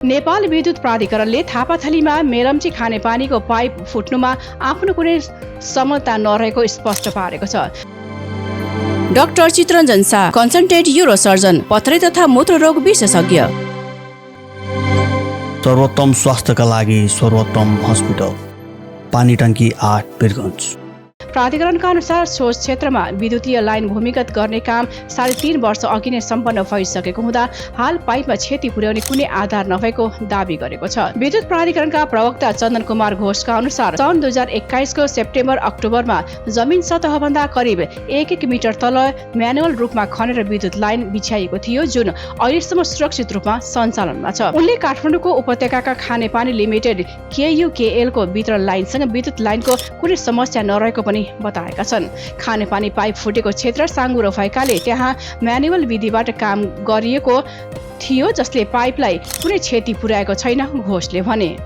नेपाल विद्युत प्राधिकरणले थापाथलीमा मेलम्ची खानेपानीको पाइप फुट्नुमा आफ्नो कुनै समता नरहेको स्पष्ट पारेको छ। डाक्टर चित्रञ्जन शाह, कन्सल्टेन्ट न्युरोसर्जन, पथरी तथा मूत्ररोग विशेषज्ञ। सर्वोत्तम स्वास्थ्यका लागि सर्वोत्तम हस्पिटल, पानीटंकी 8 वीरगञ्ज। प्राधिकरणका अनुसार सो क्षेत्रमा विद्युतीय लाइन भूमिगत गर्ने काम 3.5 वर्ष अघि नै सम्पन्न भइसकेको हुँदा हाल पाइपमा क्षति पुर्याउने कुनै आधार नभएको दावी गरेको छ। विद्युत प्राधिकरणका प्रवक्ता चन्दन कुमार घोषका अनुसार सन् 2021 को सेप्टेम्बर अक्टोबरमा जमिन सतहभन्दा करिब 1 मिटर तल म्यानुअल रूपमा खनेर विद्युत लाइन बिछ्याइएको थियो, जुन अहिलेसम्म सुरक्षित रूपमा सञ्चालनमा छ। उनले काठमाडौँको उपत्यकाका खानेपानी लिमिटेड KUKL को वितरण लाइनसँग विद्युत लाइनको कुनै समस्या नरहेको पनि बताएका छन्। खानेपानी पाइप फुटेको क्षेत्र साँगुरो भएकाले त्यहाँ म्यानुअल विधिबाट काम गरिएको थियो, जसले पाइपलाई कुनै क्षति पुर्याएको छैन, घोषले भने।